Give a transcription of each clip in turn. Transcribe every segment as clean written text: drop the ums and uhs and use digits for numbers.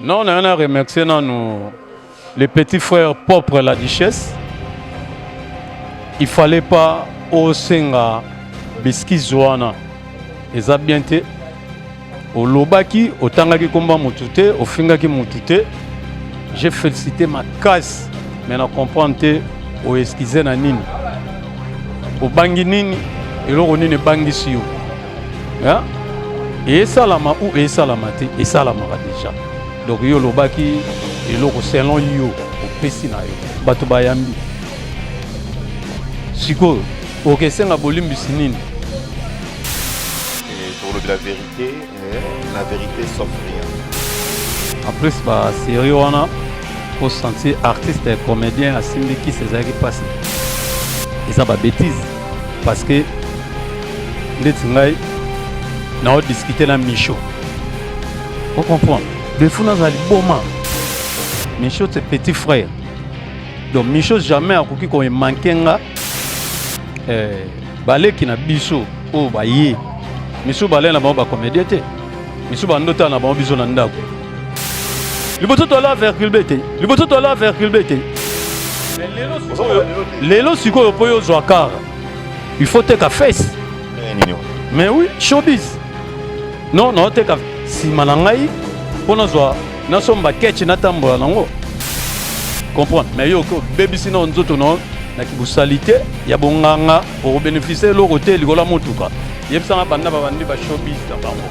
Non, on a remercié les petits frères propres la duchesse. Il ne fallait pas au Senga biscuit Zoana. Et ça bien été. Au Lobaki, au Tangaki Komba Moutouté, au Fingaki Moutouté. J'ai félicité ma casse. Mais on comprend au esquisé na nini. Au bangi nini, et l'on ne bangi si yo. Et ça la ma ou et ça la mate, et ça la mara déjà. Donc yo Lobaki, et l'on selon yo, au Pessina yo. Bato Bayambi. Siko, ok, c'est un volume sinine. Et pour la vérité sauf rien. En plus, bah, sérieux, on a pour sentir artiste et comédien à Simbi qui s'est passé. Et ça va bêtise. Parce que les Tsingaï, on a discuté dans Michaud. Vous comprenez? Les fous dans un bon moment. Michaud, c'est petit frère. Donc, Michaud, jamais à qui qu'on est manqué. Balé qui n'a biso oh bah yé miso balé na ba comédien té miso bandota na ba biso na ndako liboto to la vers culbete liboto to la vers culbete lelo siko po yo zwakara il faut te ka face mais oui showbiz non te ka si manangai pona zwa na somba ketch na tambola nango comprendre mais yo ko baby sino nzoto non na kibusalité ya bonganga pour bénéficier le côté ligola motuka yebsanga banda babandi ba showbiz na bango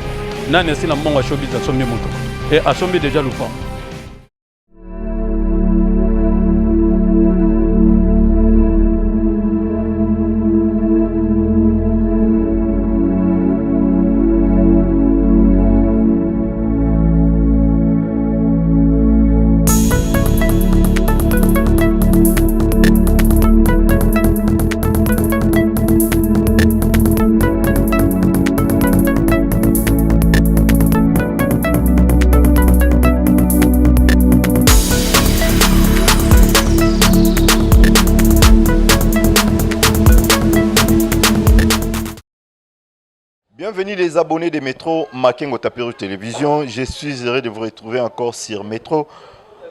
nani sina monga showbiz asombi motuka et asombi déjà le fond. Bienvenue les abonnés de Métro Makengo Tapiru Télévision. Je suis heureux de vous retrouver encore sur Métro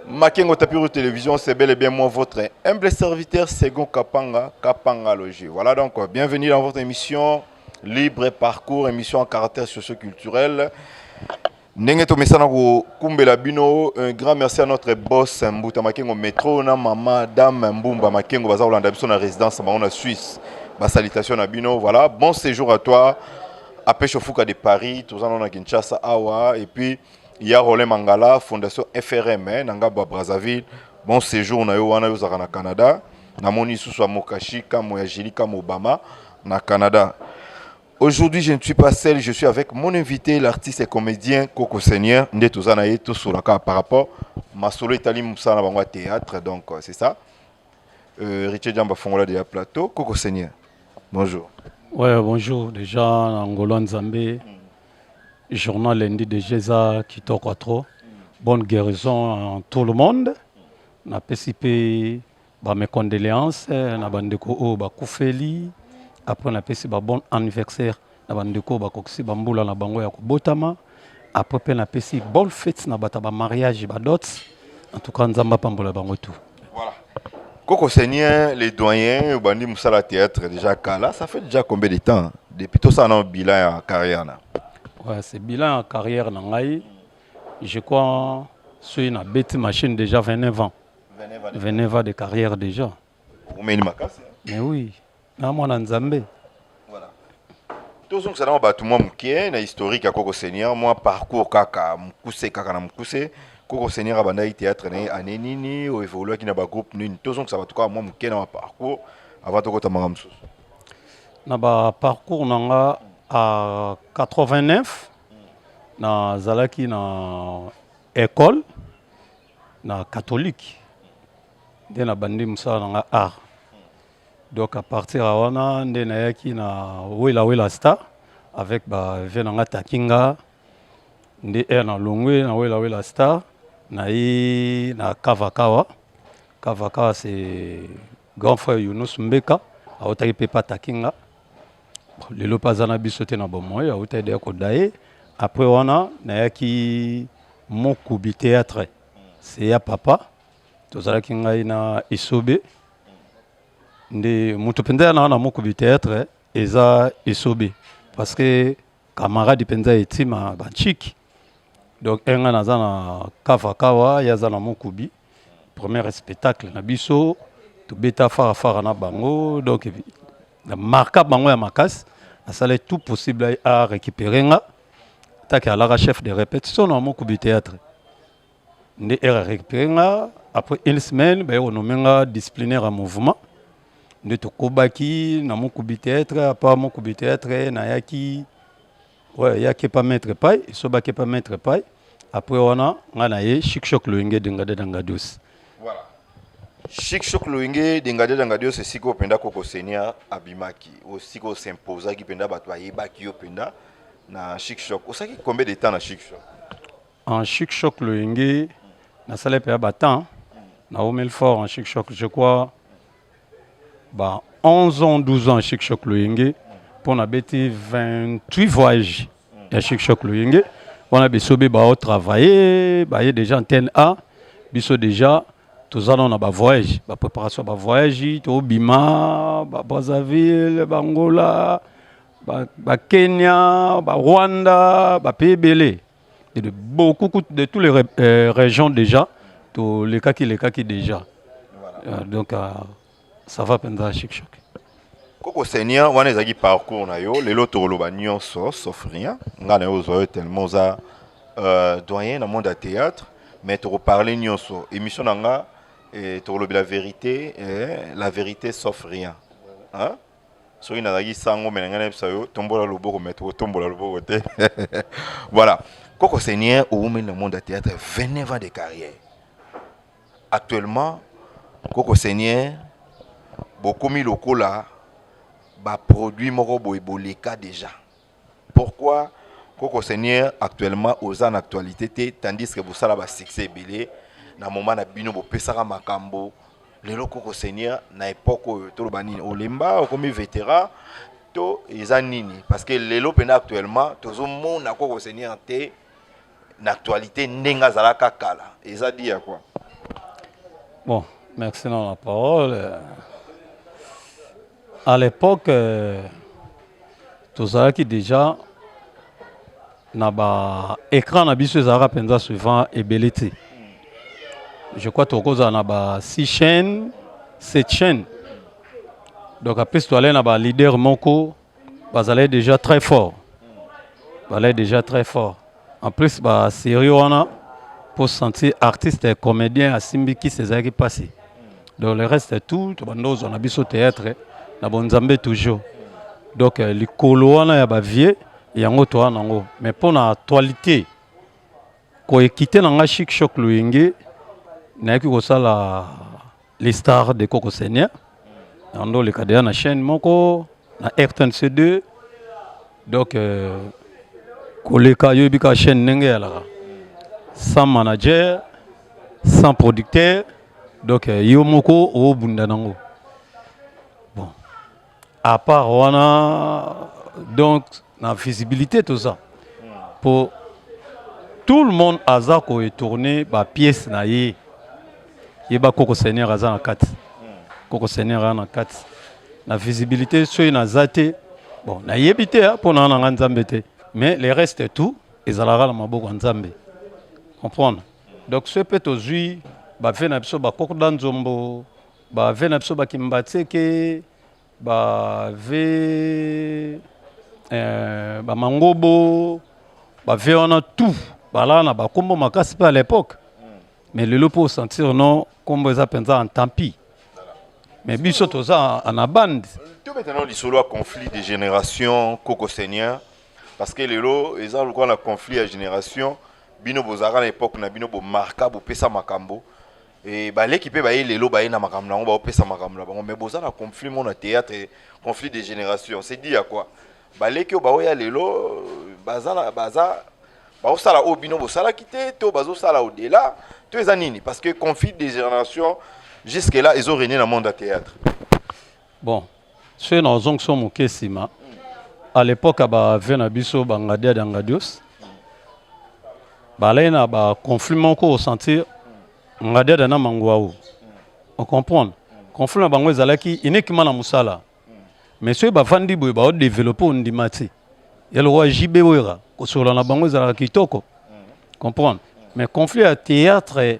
Makengo Tapiru Télévision. C'est bel et bien moi, votre humble serviteur Segon Kapanga Logé. Voilà donc, bienvenue dans votre émission Libre Parcours, émission en caractère socio-culturel. Nengeto Messanako Kumbela Bino, un grand merci à notre boss Mbouta Makengo Métro, na maman Dame Mbumba Makengo Baza Olanda Biso na résidence en Suisse. Salutations à Bino. Voilà, bon séjour à toi. Après Chofuka de Paris, tout ça on a Kinshasa, Awa, et puis il y a Rolé Mangala, Fondation FRM, Nangaba Brazzaville. Bon séjour na na Canada. Na moni sous Mokashi, Kamo Yajili, Kamo Obama, na Canada. Aujourd'hui, je ne suis pas seul, je suis avec mon invité, l'artiste et comédien Coco Seigneur. Ndé tout ça na tout sur la par rapport ma solo Italie Moussa na bangwa théâtre, donc c'est ça. Richard Djamba Fongola de plateau, Coco Seigneur. Bonjour. Ouais, bonjour. Déjà, Angola Nzambé, journal lundi de Géza qui toque trop. Bonne guérison à tout le monde. Na PCP, mes condoléances. Na bandeko o ba Koufeli. Après, na PCP, bon anniversaire. Na bandeko ba Koksi Bamboula na bango ya Botama. Après, na PCP, bonne fête na bataba mariage ba dots. En tout cas, Nzamba Pambola bango tout. Voilà. Coco Seigneur, les doyens, Bandi Moussala Théâtre, déjà là, ça fait déjà combien de temps? Depuis tout ça, on a un bilan en carrière. Ouais, c'est bilan en carrière. Je crois que une bête machine déjà 29 ans. 29 ans de carrière déjà. Vous mettez ma casse? Mais oui, là, moi, en Zambé. Voilà. Tout ce que ça a tout le monde qui est historique à Coco Seigneur, moi, parcours Kaka, Mkousé. Coco Seigneur a bandai théâtre année nini ou évolué qui n'a pas groupe nini tout ça va tout cas moi mon ken parcours avant de côté maramsou na ba parcours nanga à 89 na zalaki na école na catholique de na bandi musa nanga art donc à partir à wana nde na yaki na wela star avec ba venanga takinga nde na longwe na wela star na Kavakawa. Kavakawa c'est grand frère Younous Mbeka. A otaki pepa takinga. Le lopazana bisote na bomoy. A otaki de kodaye. Après on a na yaki mokubi théâtre c'est ya papa tozalaki ngai na Isobe nde mutu penza na mokubi théâtre eza Isobe parce que camarade penza etima banchiki donc enga naza na kavakawa yaza na mokubi premier spectacle na biso tobeta fara na bango donc na marka bango ya makasi asala tout possible à récupérer nga taki alaka chef de répétition na mokubi théâtre nde era récupérer nga après une semaine ba renommé nga disciplinaire en mouvement nde tokobaki na mokubi théâtre apa mokubi théâtre na yaki ouais yaki pas maître pai sobaki pas maître pai après on nga na ye Chic Choc Loinge Dengade Dangadios. Voilà. Chic Choc Loinge Dengade Dangadios c'est siko penda koko senia abimaki o siko s'imposa ki penda bato ayebaki yo penda na Chic Choc. Osaki combien de temps na Chic Choc? En Chic Choc Loinge na salé pe batan na Omelfort en Chic Choc je crois bah 11 ans 12 ans Chic Choc Loinge pour na beti 28 voyages à Chic Choc Loinge. On a besoin de travailler, bah déjà antenne A, biso déjà tous allons na voyage, ba préparation ba voyage, to Bima, ba Brazzaville, ba Angola, ba Kenya, ba Rwanda, ba pays belé, de beaucoup de toutes les régions déjà, tous les cas qui déjà. Voilà. Donc ça va pendant Chic Choc. Koko Seigneur, on a parcours na yo, les lots toloba nyonso sauf rien. Nga na yo zo tellement za doyen dans monde à théâtre, mais tu reparler nyonso. Émission nanga et toloba la vérité sauf rien. Hein? So ina zaki sango menanga na yo tombola loboko mettre tombola loboko te. Voilà. Koko Seigneur au dans monde à théâtre 29 ans de carrière. Actuellement Koko Seigneur beaucoup mis lokola ba produit moko boeboleka déjà. Pourquoi Koko Seigneur actuellement aux en actualité tandis que vous sala ba succès belé na moment na bino bo pesaka makambo lelo Koko Seigneur na époque to bani olemba comme vétéran to ezanini parce que lelo pena actuellement tozo mona Koko Seigneur té na actualité ndenga zalaka kala eza dit à quoi. Bon, merci dans la parole. À l'époque, tout qui déjà na écran na biso ezara penza suivant et belité. Je crois que tu as 6 chaînes, 7 chaînes. Donc après tu allais na leader moko, bazalé déjà très fort. Bazalé déjà très fort. En plus ba série wana pour sentir artiste et comédien à Simbi qui s'est qui passé. Donc le reste est tout, tu bandos on a biso théâtre. Na bonzambe toujours donc likolo wana ya ba vie yango to nango mais pour na actualité ko ekité na Chic Choc Loinge na ki ko sala les stars de Koko Seigneur ando le kadea na chaîne moko na RTNC2 donc koleka yo bika chaîne nenge yala sans manager sans producteur donc yo moko o bunda nango. À part wana donc la visibilité tout ça pour tout le monde hasard ko tourner ba pièce na ye ba Koko Seigneur aza na 4 Koko Seigneur na 4 la visibilité sur na zate bon na yebité pour na nzambe te mais les restes tout ezalaka na maboko nzambe comprendre donc ce peut aujourd'hui ba ve na biso ba Koko Danzombo ba ve na biso ba Kimbatseke ba ve ba Mangobo ba ve on a tout bala na ba kombo makasi à l'époque mais le lot pour sentir non comme ça pensa en tant pis mais biso to ça en bande tout maintenant le solo conflit de génération Koko Seigneur parce que le lot ils ont le conflit de génération bino bozara à l'époque na bino bo marka bo pesa makambo et bah l'équipe bah il est là bah il n'a pas comme là on va opérer ça makamla mais besoin d'un conflit mon théâtre conflit de génération c'est dit à quoi bah l'équipe bah il y a les lots baza bah ça là au bino ça là quitter tout bazo ça là au delà tous les années parce que conflit de génération jusque là ils ont régné dans le monde du théâtre. Bon ceux nos oncles sont mon kesima à l'époque bah venabiso bangadia d'angadios balai na ba conflit moko au sentir ngade dana mangwao on comprend conflit na bango ezalaki uniquement na musala mais ceux ba vandi boy ba développer on dimati ya le roi JB wera ko sola na bango ezalaki kitoko comprendre mais conflit à théâtre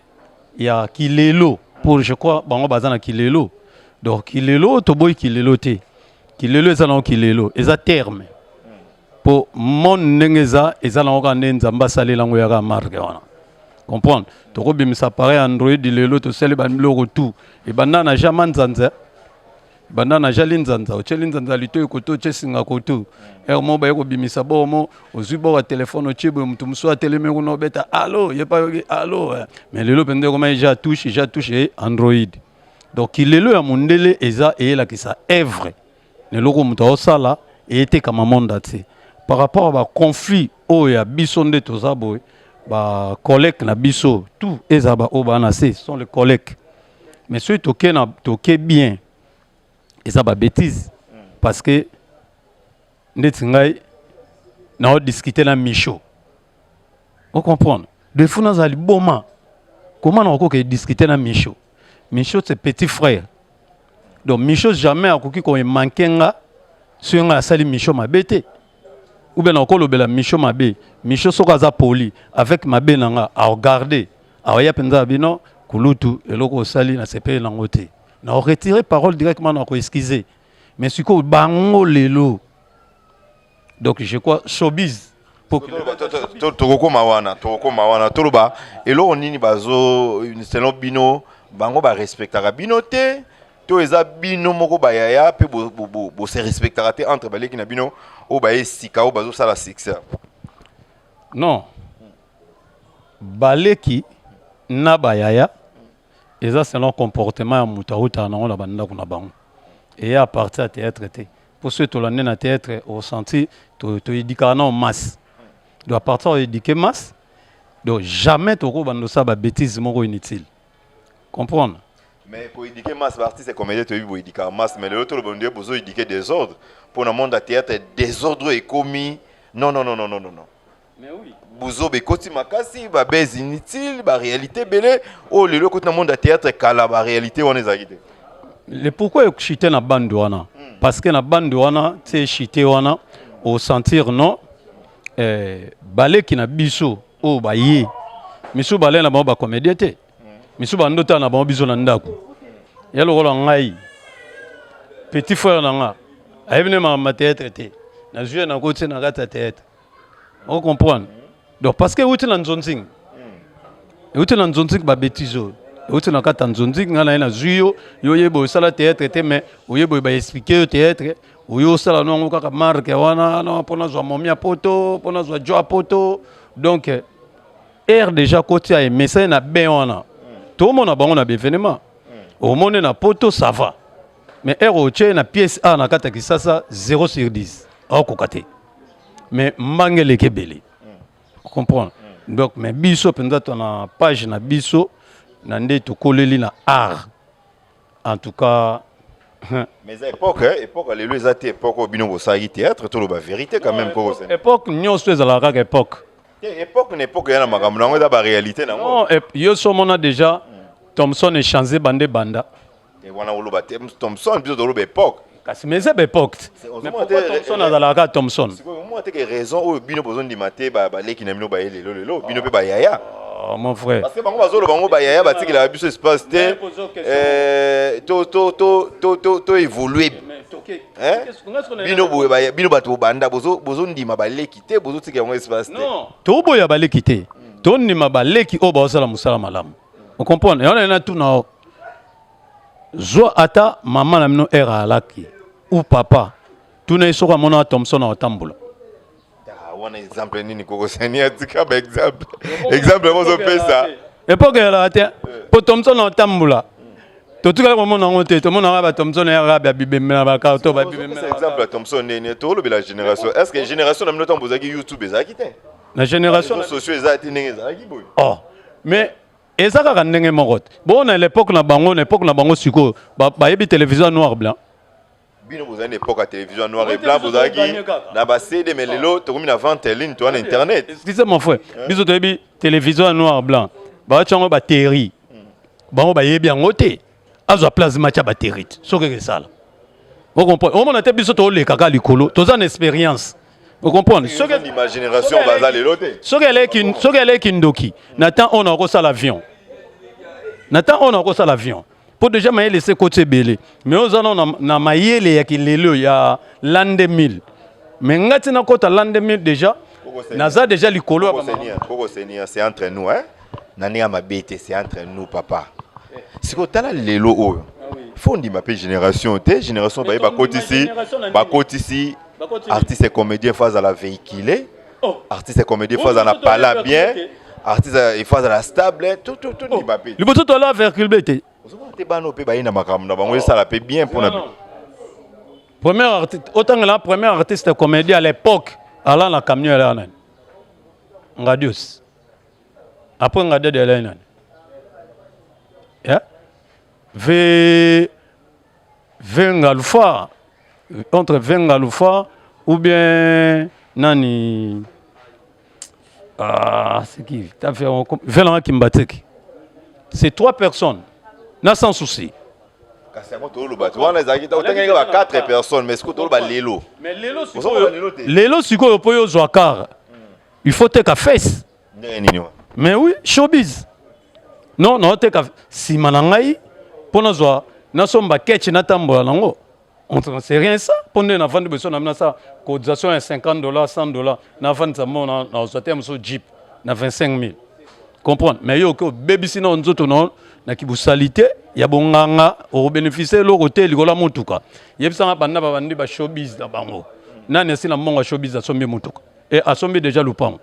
il y a kilelo pour je crois bango bazana kilelo donc kilelo to boy kilelo te kilelo ezana kilelo eza terme pour mon nengeza ezana oka nenzamba salela ngo ya marque wana comprendre to ko bimisa pareil Android lelo to sele ban loko tout et banana jamais nzanza banana jali nzanza o cheli nzanza lito ekoto chesinga koto er mo ba ko bimisa bomo ozubo wa téléphone o chibo mtu mso ateleme ko no beta allo yepa allo mais lelo pende ko ma ja touche Android donc lelo ya mundele eza et la ki sa œuvre ne loko mtu osala et était comme monde ati par rapport à conflit o ya bisonde to zabo ba collègue na biso tout ezaba o ba na sont les collègues mais ceux toqué bien et ça ba bêtise parce que netingai na o discuter na micho on comprendre de funa zali boma comment on ko discuter na micho c'est petit frère donc micho jamais akoki ko mankenga sur nga sali micho mabete ou bien encore le micho mabe micho soka za poli avec mabe nanga à regarder a ya penza bino kulutu eloko sali na sepe na ngote na retirer parole directement na ko excuser mais siko bango lelo donc je crois showbiz pour toko mawana toloba elo nini bazo selon bino bango ba respectera bino te to eza bino moko ba yaya pe bo se respectera te entre baleki na bino o ba esika o bazo sala succès non baleki na ba yaya eza selon comportement ya mutauta na banda kuna bango et à partir à théâtre te pour ceux to l'année na théâtre au senti to éduquer na masse doit partir éduquer masse donc jamais to ko bando ça ba bêtise moko inutile comprendre. Mais pour éduquer masse artiste comme tu as vu éduquer masse mais l'autre le bon Dieu besoin éduquer désordre pour le monde à théâtre désordre est commis non mais oui buzo be koti makasi ba base inutile ba réalité belé oh le côté dans monde à théâtre kala ba réalité on est agité le pourquoi chiter na bande wana parce que na bande wana c'est chiter wana au sentir non balé qui na biso o ba yi miso balé na ba comédien te miso bandota na ba biso na ndako ya lo rola ngai petit frère na nga ayebne ma théâtre te na jouer na côté na gata théâtre on comprend donc parce que uti na nzonzing ba bêtiso uti na kata nzonzing ngana na zuyo yo yebo sala théâtre te mais oyebo ba expliquer théâtre oyo sala no kaka marque wana no pona zo momia poto pona zo joa poto donc air déjà côté a message na ben wana tout monde a bango na événement au monde na poto ça va mais air o na pièce A na kata kisasa 0/10 au kokate mais mangele kebele comprendre donc mais biso penza na page na biso na nde to koleli na art en tout cas mais époque les deux étaient époque au bino au théâtre tout le vérité quand même pour époque nyonso ezalaka époque époque ya na makambo nango da ba réalité nango non yo so mona déjà Thompson est changé bande banda et wana oloba Thompson biso de époque kasi mais c'est époque mais pourquoi Thompson azalaka Thompson moi te que raison o bino besoin di maté ba leki na bino ba lelo bino pe ba yaya mon frère parce que bango bazolo bango ba yaya ba tiki la biso espace te to évoluer bino bato banda bozo ndima ba leki te bozo tiki yango espace te non to boya ba leki te to ndima ba leki o ba osala musala malamu on comprend et on a tout na zo ata maman na mino era alaki ou papa tout na isoka mona Thompson na otambula un exemple nini koko seni atika ba exemple mozo pesa époque la te pour Thompson na otambula to tuka ko mona ngote to mona ba Thompson ya ba bibemela ba ka to ba bibemela exemple Thompson ne to lo la génération est-ce que génération na mino to bozaki YouTube ezaki te la génération sociaux ezaki ndenge ezaki boy oh mais ezaka ka ndenge moko bon à l'époque na bango siko ba yebi télévision noir blanc Bino vous avez une époque à télévision noir et blanc, vous avez qui na ba CD mais lelo to comme na vente en ligne, toi en internet. Excusez mon frère. Biso to bi télévision noir blanc. Ba tchango ba terri. Ba ba yebi ngote. Azo plasma cha batterie. Soke ça là. Vous comprenez? On a été biso to le kaka likolo. To une expérience. Vous comprenez? Ce que ma génération bazal lelo te. Soke ele kindoki. Nathan on a reçu l'avion. Nathan on a reçu l'avion. Pour déjà me laisser côté belé. Mais aux on na mayele ya kilelo ya l'an 2000. Mais ngati na kota l'an 2000 déjà. Naza déjà likolo ba mama. Koko Seigneur, c'est entre nous hein. Nani ma bête, c'est entre nous papa. Si ko tala lelo oyo. Faut on dit ma génération te, génération ba côté ici, artiste et comédien phase à la véhiculer. Artiste et comédien phase à la parler bien. Artiste et phase à la stable, tout dit ma bête. Le boto to la véhicule te. Te bano pe ba ina makamna bango ça la paie bien pour na. Premier artiste, autant que la première artiste comédien à l'époque, allant la camion là nan. Ngadius. Après ngade de là nan. Ya. Vengalufa entre Vengalufa ou bien nani c'est qui t'as fait Velan Kimbatek. C'est 3 personnes. N'a sans souci. On a 4 personnes, mais est-ce que tu as Lelo? Mais Lelo, c'est quoi le Zoakar? Il faut te face. Mais oui, showbiz. Non, te si manangai, pour nous voir, nous sommes à Ketch Natambo. On ne sait rien ça. Pour nous, on a besoin de ça. Cotisation à $50, $100. On a vendu ça, on a Jeep, on a 25 000. Comprendre? Mais il y a un baby sinon, on na kibusalité ya bonganga au bénéficier le côté likola mutuka yebisanga banda babandi ba showbiz da bango nani asina monga showbiz asombi mutuka et asombi déjà lupango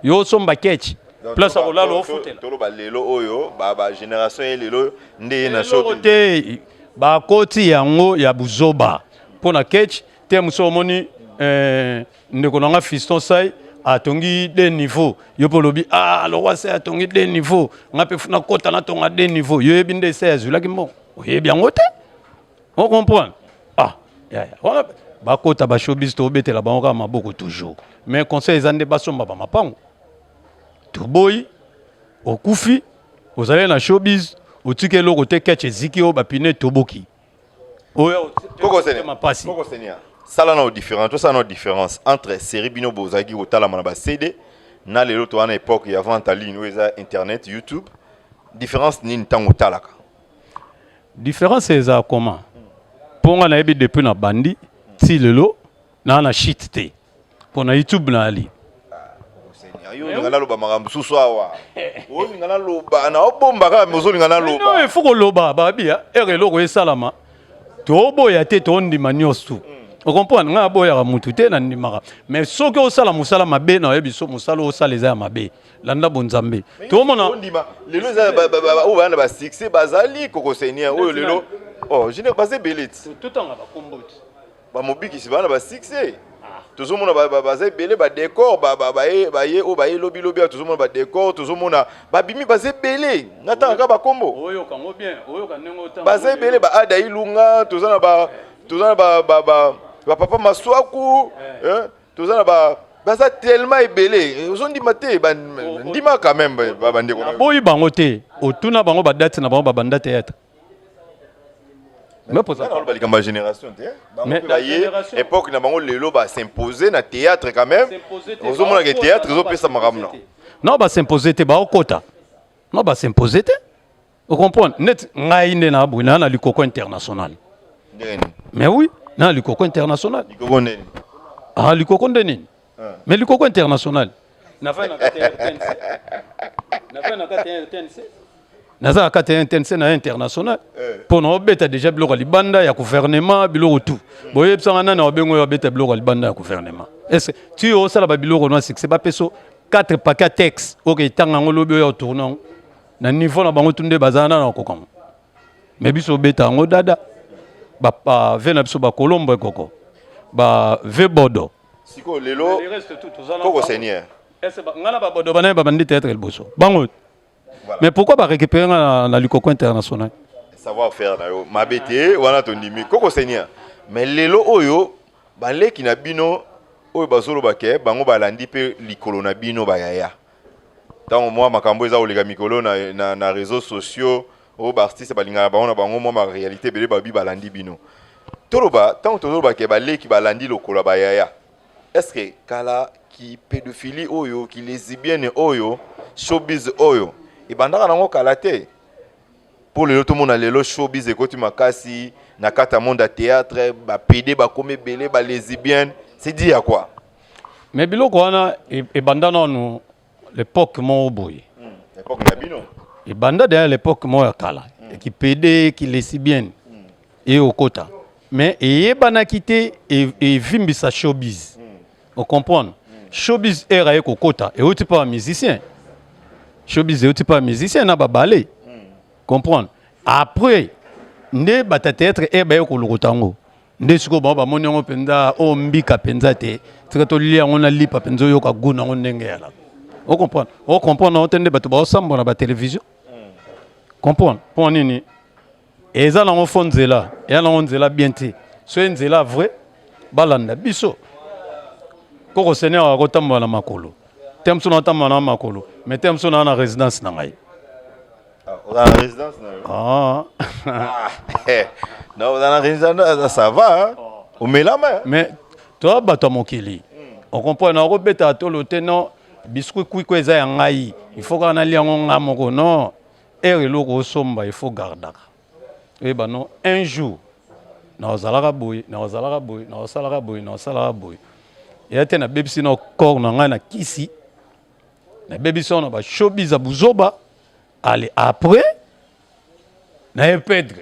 yo somba ketch place à la lo fotela tolo ba lelo oyo ba génération lelo ndé na showbiz côté ba koti yango ya buzoba pona ketch te musomoni ndeko nanga fiston sai atongi des niveaux yo polobi le roi c'est atongi des niveaux ngape funa kota na tonga des niveaux yo ebinde 16 là kimbo oye bien ngote on comprend ba kota ba showbiz to betela ba ngaka maboko toujours mais conseil zande ba somba ba mapango to boy okufi ozale na showbiz otike loko te ketche zikio ba pine toboki oyo Koko Seigneur ça là, la différence entre série Bino Bozagi ou Tala Manaba CD, na les autres en époque, il y avait en ligne, Internet, YouTube. Différence ni n'tango talaka. Différence c'est ça comment? Pour on a eu depuis na bandi, si le lot, na na shit te. Pour na YouTube na ali. Yo ngana loba makambo susu awa. O ngana loba na obomba ka mozo ngana loba. Non, il faut que loba ba bia, ere loko e salama. To boya te to ndi maniosu. Vous comprenez? Nga boya mutu te na ndimaka. Mais soki osala musala mabe na yebi so musala osala eza mabe. Landa bonzambe. To mona ndima. Lelo za o bana ba succès bazali Koko Seigneur o lelo. Oh, je n'ai pas belé. Tout temps ba komboti. Ba mobiki si bana ba succès. Toujours mona ba belé ba décor ba ye o ba ye lobby toujours mona ba décor toujours mona ba bimi ba belé. Nata ka ba kombo. Oyo kango bien, oyo kanengo temps. Ba belé ba ada ilunga tozana ba papa maswaku tozana baza tellement ébélé ozondi maté ndima quand même bandeko boyi bango te otuna bango ba date na bango ba banda théâtre mais pour ça on balika ma génération te bango ba époque na bango lelo ba s'imposer na théâtre quand même ozomona que théâtre zo pesa makamna non ba s'imposer te ba okota non ba s'imposer te vous comprenez net ngai ndena buna na likoko international mais oui non, le coco international. Le coco ndeni. Mais le coco international. Na fa na KTN na international. Pour nous beta déjà biloko libanda ya gouvernement biloko tout. Boye psanga na obengo ya beta biloko libanda ya gouvernement. Est-ce tu o sala ba biloko no c'est pas peso 4 paquets texte OK tanga ngolobi ya tournant. Na niveau na bango tunde bazana na kokon. Mais biso beta ngo dada. Ba vena biso ba Colombo koko ba vebodo siko lelo Koko Seigneur est-ce ngana ba bodo bana ba bandi théâtre el boso bango mais pourquoi ba récupérer na likoko international savoir faire na yo mabete wana to ndimi Koko Seigneur mais lelo oyo baleki na bino oyo bazolo bake bango balandi pe likolo na bino bayaya tango moi makambo eza olega mikolo na réseaux sociaux o artiste balingana bango na bango moi réalité bele babi balandi bino toloba tango toloba ke baleki balandi lokolo bayaya est-ce que kala ki pédophilie oyo ki lesbienne oyo showbiz oyo ibandaka nango kala te pour le tout monde lelo showbiz ekoti makasi na kata monde à théâtre ba PD ba comme belé ba lesbienne c'est dit à quoi mais biloko wana ebandana no l'époque mo boy l'époque na bino ebanda derrière l'époque mo ya kala qui PD qui lesbienne et au kota mais eyebana kité et vimbisa showbiz on comprend showbiz era eko kota et outi pas musicien showbiz et outi pas musicien na ba balé comprendre après nde bata théâtre e ba ko lokotango nde siko ba ba moniongo penda o mbika penza te tika to lia ngona lipa penzo yo ka guna ngo ndenge yala o comprendre o tende bato ba sambo na ba télévision comprendre pour nini eza na ngo fonzela ya na ngo nzela bien te so nzela vrai balanda biso koko seigneur akotamba na makolo temso na tamba na makolo mais temso na résidence na ngai dans la résidence non dans la résidence ça va hein? Au mélama mais toi bato mokili on comprend na robeta to le tenant biscuit kuiko eza ya ngai il faut kana liango ngamoko non ere loko somba il faut garder et ben non un jour na ozalaka boy na ozalaka boy na osalaka boy na osalaka boy et ate na bebisi na corps na ngai na kisi na bebisi na ba showbiz buzoba. Allez, après, n'a perdre.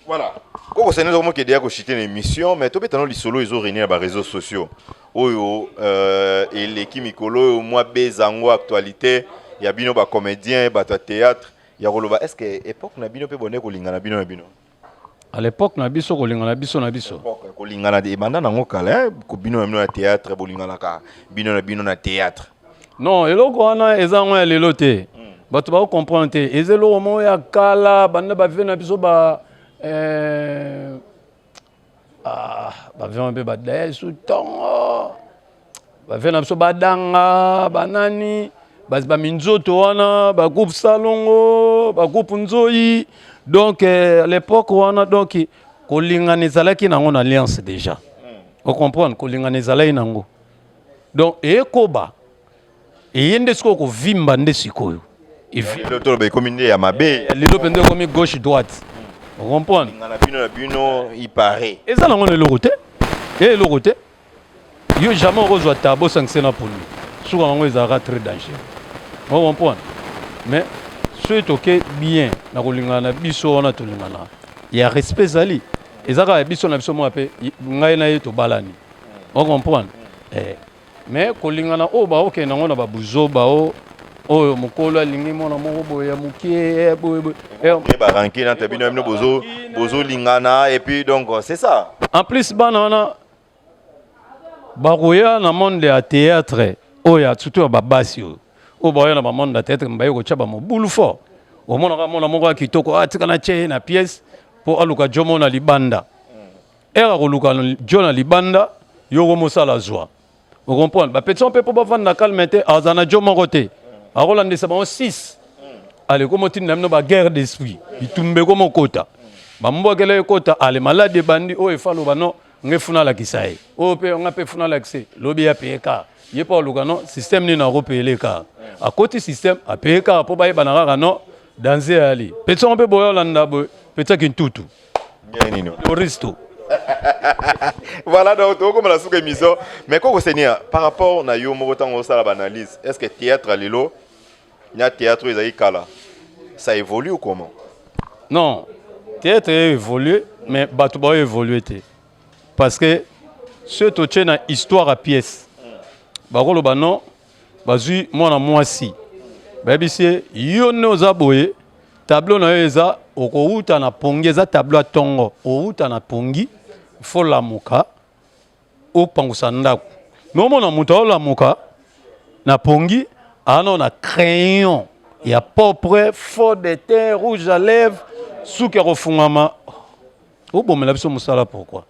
Voilà. Quand c'est nous qui déjà chité une émission, mais tout bétano les solo ils ont réuni sur les réseaux sociaux. Oyo et l'équipe Mikolo moi bezango actualité, il y a bino ba comédien, ba théâtre, il y a roloba. Est-ce que époque na bino pe bonné ko lingana bino na bino? À l'époque na biso ko lingana biso na biso. Époque ko lingana de banda nango kala ko bino na théâtre, bo lingana ka bino na théâtre. Non, eloko wana ezango ya lelo te. Bato ba comprendre te ezelo mo ya kala banda ba vena biso ba ba vena be ba daesu tongo ba vena biso ba danga banani ba minzoto wana ba groupe salongo ba groupe nzoyi donc à l'époque wana donc kolingana ezalaki nango na alliance déjà on comprendre kolingana ezalaki nango donc ekoba eyende siko ko vimba nde sikoyo le be communiqué ya mabe lelo pende comme gauche droite on comprend na bino il paraît et ça nango le côté et le côté yo jamais reçoit tabo 500 na pour lui sur nango ezara très dangereux on comprend mais ceux toke bien na kolingana biso ona to lingana il y a respect zali ezaka biso na biso mo ape ngai na yeto balani on comprend mais kolingana o ba oke nango na ba buzoba o oyo mokolo alingi mona moko boya mukie boye ba ranki na tabino mno bozo lingana et puis donc c'est ça en plus banana baroya na monde ya théâtre oya surtout ba basi o boya na ba monde ya théâtre mbaye ko chaba mo bulu fort o mona moko kitoko atika na che na pièce pour aluka jomo na libanda era ko luka jona libanda yo mo sala joie on comprend ba petit on peut pas vendre na calmete azana jomo côté a Roland c'est bon 6 allez comme tu n'aimes pas guerre d'esprit il tombe comme kota ba mbokele kota allez malade bandi o efalo bano ngefuna la kisaye o pe on a pe funa la kise lobi ya peka ye pa lugano système ni na repele ka à côté système a peka po ba banara no danser ali petit on peut boyo landa bo petit kintutu nini le resto. Voilà donc comme la sous émission mais quoi Seigneur par rapport na yo mo tango ça la analyse est-ce que théâtre lelo na théâtre ezali kala ça évolue ou comment non théâtre évolue mais bato ba évoluer té parce que ce to na histoire à pièce ba rolo ba non bazui mwana mwasi ba bisi yo ne ozaboye tableau na eza okouta na pongi eza tableau tongo outa na pongi faut la muka au pangusa ndako mais au mona muta la muka na pongi ano na crayon ya propre fond de teint rouge à lèvres souke refungama O bon mela biso musala pourquoi?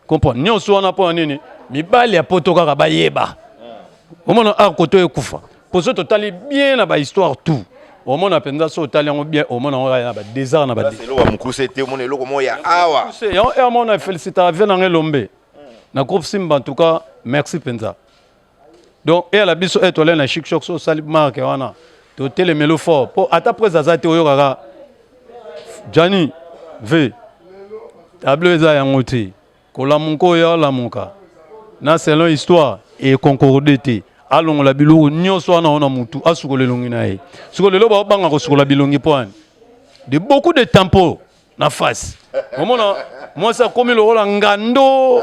Comprendre. Nyonso wana po nini? Mibali ya poto kaka bayeba. Omona a koto ekufa. Poso totali bien na ba histoire tout. Omona penza so totali ngo bien, omona ngo na ba désert na ba. C'est lo wa mukuse te omona eloko mo ya awa. C'est et omona féliciter avec na lombe. Na groupe Simba en tout cas, merci penza. Donc et la biso étoile na chic choc so sali marque wana. To tele melo fort. Po ata presa za te oyokaka. Johnny V. Tableau eza yango te. Kolamunko ya lamuka. Na selon histoire et concordé te. Alongo la biloko nyonso wana ona mutu asukola elongi na ye. Sukolelo ba banga ko sukola bilongi poane. De beaucoup de tempo na face. Omona moi ça comme le rôle ngando.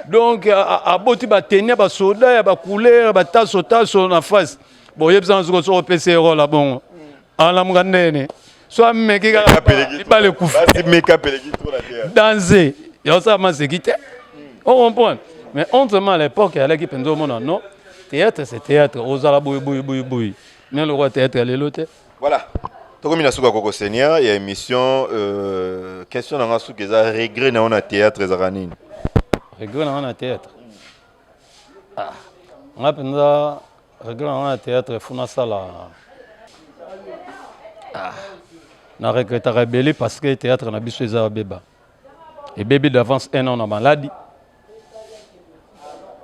Donc a boti ba tenir ba soda ba couleur ba taso na face. Bon yebza nzuko so PC rôle bon. Ala mugandene. So meki ka ba le kufa. Meka pelegi trop la terre. Danser. Yo ça ma sécurité. On comprend. Mais hontement à l'époque il y a qui penso mon non. Théâtre, c'est théâtre. Osala boui. Mais le roi théâtre, elle est l'autre. Voilà. Tokomi na suka koko seigneur, il y a émission question na ngasu keza regret na on a théâtre zaranine. Regret na on a théâtre. Ah. On a pensa regret na on a théâtre funa sala. Ah. Na regret à rebelle parce que théâtre na biso eza beba. Et bébé d'avance un an en maladie.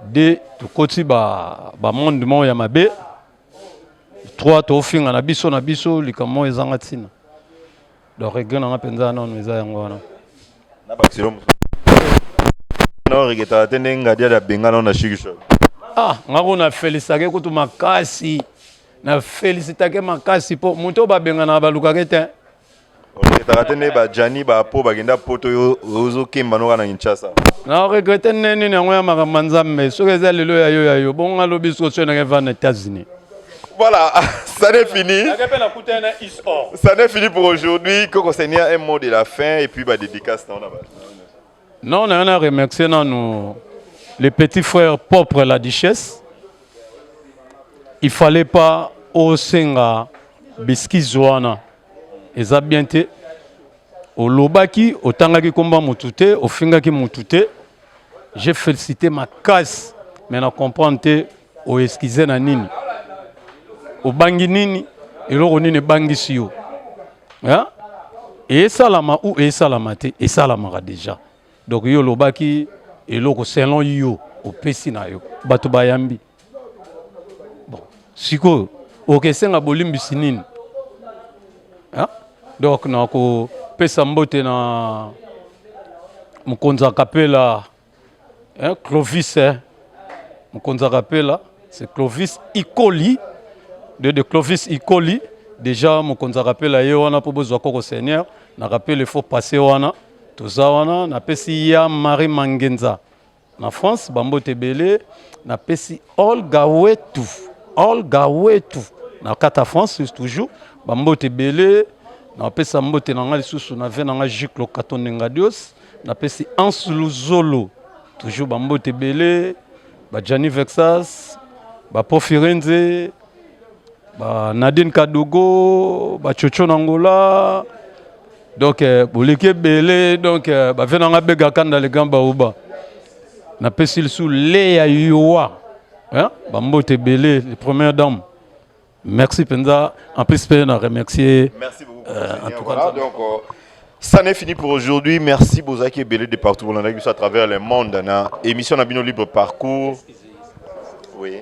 Deux, tu côté ba monde mo ya mabe. Trois, tu finga na biso likamo ezanga tina. Donc regret na penza non eza yango wana. Na baxilo. Non regret tende ngadia da benga na shikisho. Ah, ngako na féliciter ko tu makasi. Na féliciter ke makasi po muto ba benga na baluka kete. Regret tende ba Jani ba po bagenda poto yo ozo kemba no kana Kinshasa. Na regret neni na ngoya makamanzambe. Sokeza lelo ya yo. Bon ngalo biso so na va na États-Unis. Voilà, ça n'est fini. Ça n'est fini pour aujourd'hui. Coco Seigneur, un mot de la fin et puis bah, dédicace. Non, on a remercié les petits frères propres la duchesse. Il ne fallait pas au Senga biscuit Zoana. Ils ont bien été au Lobaki, au Tangaki Komba Mutute, au Fingaki Mutute. J'ai félicité ma casse, mais on comprend au esquisé na nini. Au bangi nini eloko nini bangi siyo hein et salama ou et salamate et salamara déjà donc yo lobaki eloko selon yo au pesi na yo bato bayambi bon siko okesenga bolimbi sinini hein donc na ko pesa mbote na mukonza kapela hein Clovis hein mukonza kapela c'est Clovis Ikoli de Clovis Ikoli, déjà, mon qu'on rappelle à Yoana pour besoin de Seigneur, n'a rappelé il faut passer Wana, tout ça Wana, n'a pas si ya Marie Mangenza. En France, Bambo Tebele, n'a pas si Olga Wetu, n'a pas France toujours, Bambo Tebele, n'a pas si Bambo Tenanga sous n'a venanga Jiklo Katonengadios, n'a pas si Ansuluzolo, toujours Bambo Tebele, Bajani Vexas, Bapofirenze. Nadine Kadogo, Chocho Nangola, donc Bolike Belé, donc Venanga Bega Kanda le Gamba Uba. Na pesil sous Léa Yoa, hein, Bambote Belé, les premières dames. Merci Penza, en plus je remercier. Merci beaucoup. En tout cas, donc ça n'est fini pour aujourd'hui. Merci Bozaki Belé de partout on a vu ça à travers le monde. Émission Nabino Libre Parcours. Oui,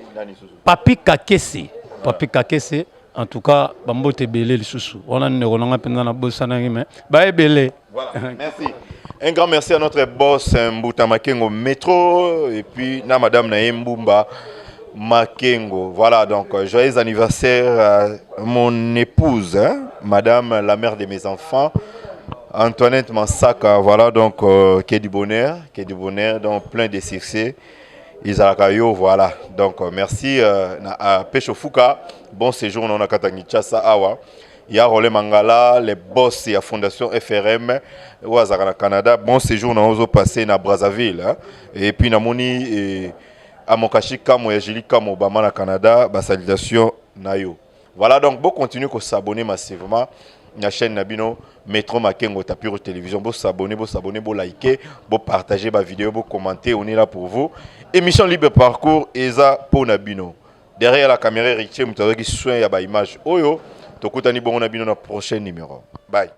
Papi Kakesi. Papi Kakese, en tout cas, Bambote Belé, le sous. On a un pendant la bosse à Belé. Voilà, merci. Un grand merci à notre boss Mbouta Makengo Métro et puis na madame Naembumba Makengo. Voilà, donc joyeux anniversaire à mon épouse, hein, madame la mère de mes enfants, Antoinette Massaka. Voilà, donc qui est du bonheur, donc plein de succès. Isarakayo, voilà. Donc, merci à Pecho Fouka. Bon séjour, on a Katangi Chassa Awa. Il y a Rolé Mangala, les boss et la Fondation FRM au Canada. Bon séjour, on a passé à Brazzaville. Hein. Et puis, Namoni et Amokashi Kamo et Jili Kamo Obama na Canada. Bah, salutation Nayo. Voilà, donc vous continuez à s'abonner massivement la chaîne Nabino Métro Makengo Tapiro Télévision. Vous s'abonner, vous liker, vous partager ma vidéo, vous commenter. On est là pour vous. Émission Libre Parcours, Eza pour Nabino. Derrière la caméra, Richie, vous avez qui soin à l'image. Oyo, Tokutani Bon Nabino dans le prochain numéro. Bye.